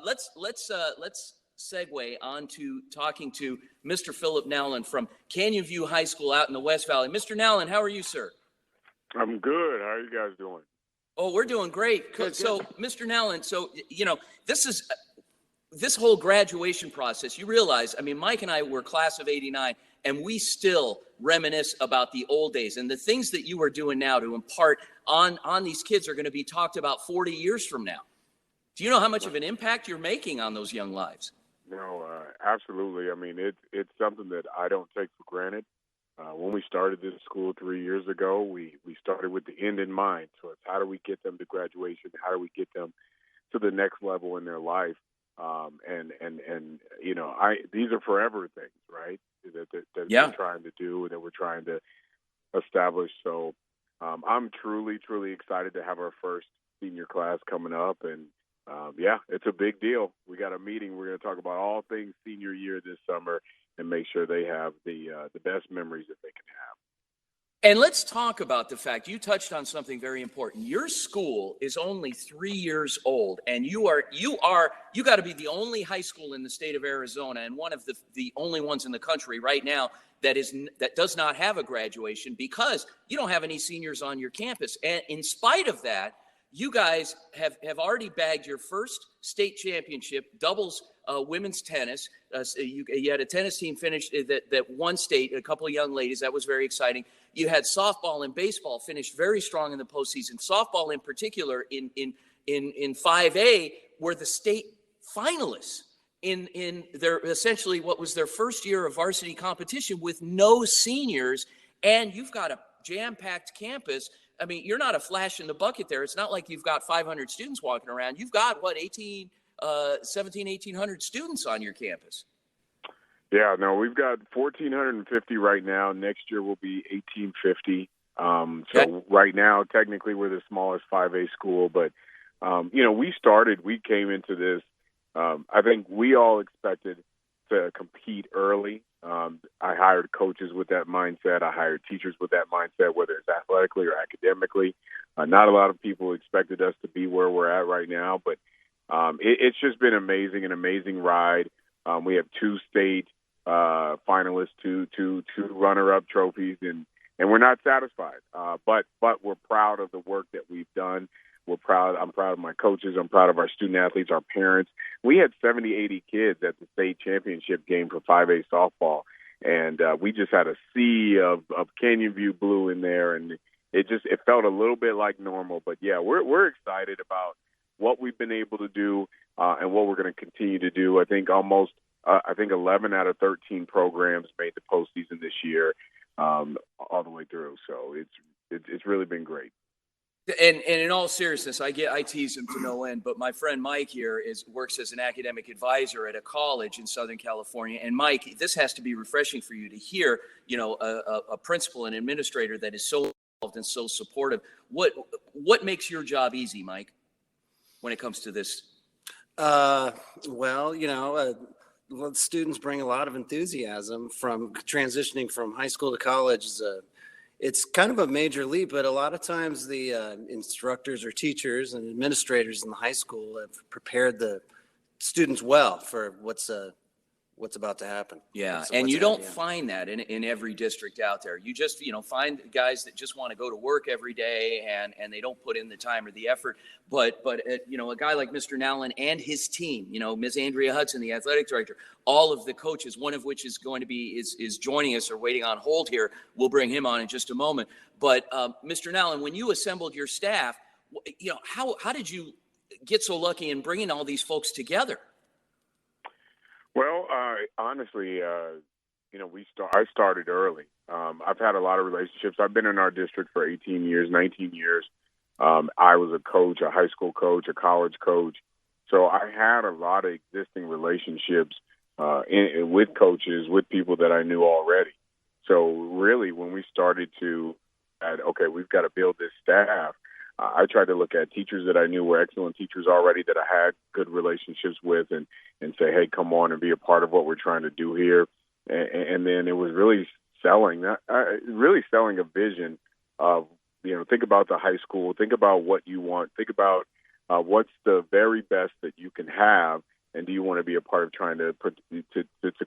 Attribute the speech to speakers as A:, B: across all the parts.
A: Let's segue on to talking to Mr. Phillip Nowlin from Canyon View High School out in the West Valley. Mr. Nowlin, how are you, sir?
B: I'm good. How are you guys doing?
A: Oh, we're doing great.
B: Good.
A: So, Mr. Nowlin, this whole graduation process. You realize, I mean, Mike and I were class of '89, and we still reminisce about the old days and the things that you are doing now to impart on these kids are going to be talked about 40 years from now. Do you know how much of an impact you're making on those young lives?
B: No, absolutely. I mean, it's something that I don't take for granted. When we started this school 3 years ago, we started with the end in mind. So it's how do we get them to graduation? How do we get them to the next level in their life? These are forever things, right? That we're trying to do, that we're trying to establish. So I'm truly, truly excited to have our first senior class coming up, and it's a big deal. We got a meeting. We're going to talk about all things senior year this summer and make sure they have the best memories that they can have.
A: And let's talk about the fact you touched on something very important. Your school is only 3 years old, and you got to be the only high school in the state of Arizona and one of the only ones in the country right now that does not have a graduation because you don't have any seniors on your campus. And in spite of that, you guys have already bagged your first state championship, doubles women's tennis. You had a tennis team finish that won state, a couple of young ladies. That was very exciting. You had softball and baseball finish very strong in the postseason. Softball in particular in 5A were the state finalists in their essentially what was their first year of varsity competition with no seniors. And you've got a jam-packed campus. I mean, you're not a flash in the bucket there. It's not like you've got 500 students walking around. You've got, 1,800 students on your campus.
B: Yeah, no, we've got 1,450 right now. Next year will be 1,850. Right now, technically, we're the smallest 5A school. But, we came into this, I think we all expected to compete early. I hired coaches with that mindset. I hired teachers with that mindset, whether it's athletically or academically. Not a lot of people expected us to be where we're at right now, but it's just been amazing, an amazing ride. We have 2 state finalists, two runner-up trophies, and we're not satisfied. But we're proud of the work that we've done. I'm proud of my coaches. I'm proud of our student athletes, our parents. We had 70, 80 kids at the state championship game for 5A softball, and we just had a sea of Canyon View blue in there, and it felt a little bit like normal. But yeah, we're excited about what we've been able to do and what we're going to continue to do. I think 11 out of 13 programs made the postseason this year, all the way through. So it's really been great.
A: And in all seriousness, I tease him to no end, but my friend Mike here works as an academic advisor at a college in Southern California. And Mike, this has to be refreshing for you to hear, a principal and administrator that is so involved and so supportive. What makes your job easy, Mike, when it comes to this?
C: Students bring a lot of enthusiasm from transitioning from high school to college. It's kind of a major leap, but a lot of times the instructors or teachers and administrators in the high school have prepared the students well for what's about to happen.
A: Yeah, and you don't find that in every district out there. You just, find guys that just want to go to work every day and they don't put in the time or the effort. But a guy like Mr. Nowlin and his team, Ms. Andrea Hudson, the athletic director, all of the coaches, one of which is going to be is joining us or waiting on hold here. We'll bring him on in just a moment. But Mr. Nowlin, when you assembled your staff, how did you get so lucky in bringing all these folks together?
B: Well, honestly, I started early. I've had a lot of relationships. I've been in our district for 18 years, 19 years. I was a coach, a high school coach, a college coach. So I had a lot of existing relationships with coaches, with people that I knew already. So really, when we started we've got to build this staff, I tried to look at teachers that I knew were excellent teachers already that I had good relationships with and say, hey, come on and be a part of what we're trying to do here. And then it was really selling a vision of, think about the high school, think about what you want, think about What's the very best that you can have, and do you want to be a part of trying to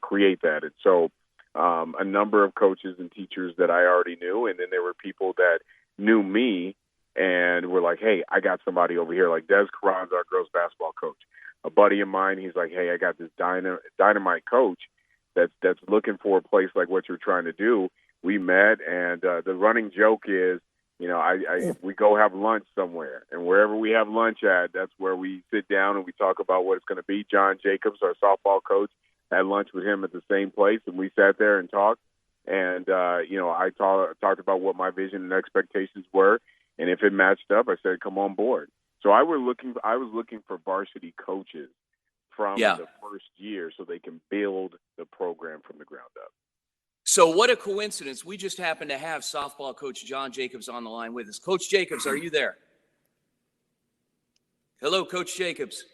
B: create that? And so a number of coaches and teachers that I already knew, and then there were people that knew me and were like, hey, I got somebody over here, like Des Carran's our girls basketball coach. A buddy of mine, he's like, hey, I got this dynamite coach that's looking for a place like what you're trying to do. We met, and the running joke is, we go have lunch somewhere, and wherever we have lunch at, that's where we sit down and we talk about what it's going to be. John Jacobs, our softball coach, had lunch with him at the same place, and we sat there and talked. And I talked about what my vision and expectations were, and if it matched up, I said, "Come on board." So I was looking for varsity coaches from the first year, so they can build the program from the ground up.
A: So what a coincidence. We just happen to have softball coach John Jacobs on the line with us. Coach Jacobs, are you there? Hello, Coach Jacobs.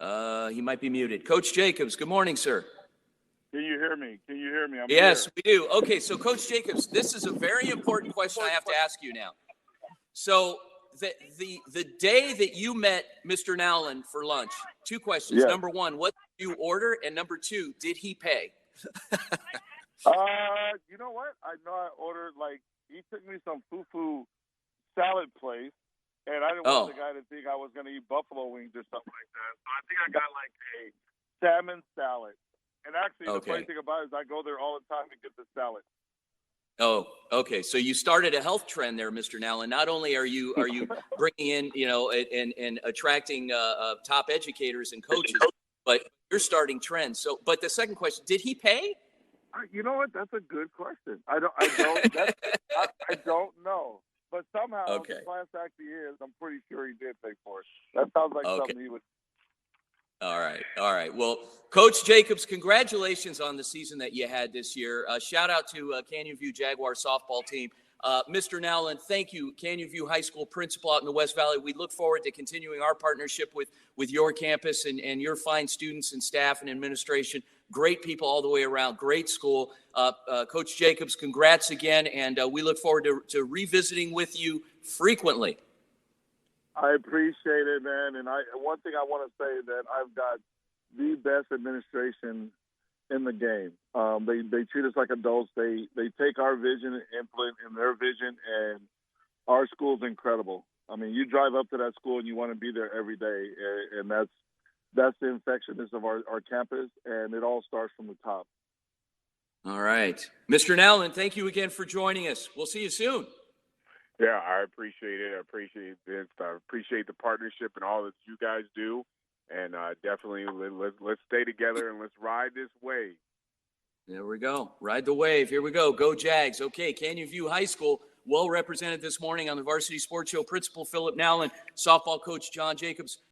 A: He might be muted. Coach Jacobs, good morning, sir.
D: Can you hear me?
A: Yes, we do. Okay, so Coach Jacobs, this is a very important question I have to ask you now. So the day that you met Mr. Nowlin for lunch, two questions.
D: Yes.
A: Number one, what did you order? And number two, did he pay?
D: You know what? I know I ordered, he took me some foo-foo salad place, and I didn't want the guy to think I was going to eat buffalo wings or something like that. So I think I got a salmon salad. And actually, the funny thing about it is I go there all the time to get the salad.
A: Oh, okay. So you started a health trend there, Mr. Nowlin. Not only are you bringing in, and attracting top educators and coaches, but you're starting trends. So, but the second question, did he pay?
D: You know what? That's a good question. I don't know. But somehow, the class act he is, I'm pretty sure he did pay for it. That sounds like something he would. All
A: right. Well, Coach Jacobs, congratulations on the season that you had this year. Shout out to Canyon View Jaguar softball team. Mr. Nowlin, thank you, Canyon View High School principal out in the West Valley. We look forward to continuing our partnership with your campus and your fine students and staff and administration. Great people all the way around. Great school. Coach Jacobs, congrats again, and we look forward to revisiting with you frequently.
D: I appreciate it, man. And one thing I want to say that I've got the best administration in the game. They treat us like adults. They take our vision and implement in their vision, and our school's incredible. I mean, you drive up to that school and you want to be there every day, and that's the infectiousness of our campus, and it all starts from the top.
A: All right. Mr. Nowlin, thank you again for joining us. We'll see you soon.
B: Yeah, I appreciate it. I appreciate Vince. I appreciate the partnership and all that you guys do. And definitely let's stay together and let's ride this wave.
A: There we go. Ride the wave. Here we go. Go Jags. Okay, Canyon View High School, well represented this morning on the Varsity Sports Show. Principal Phillip Nowlin, softball coach John Jacobs.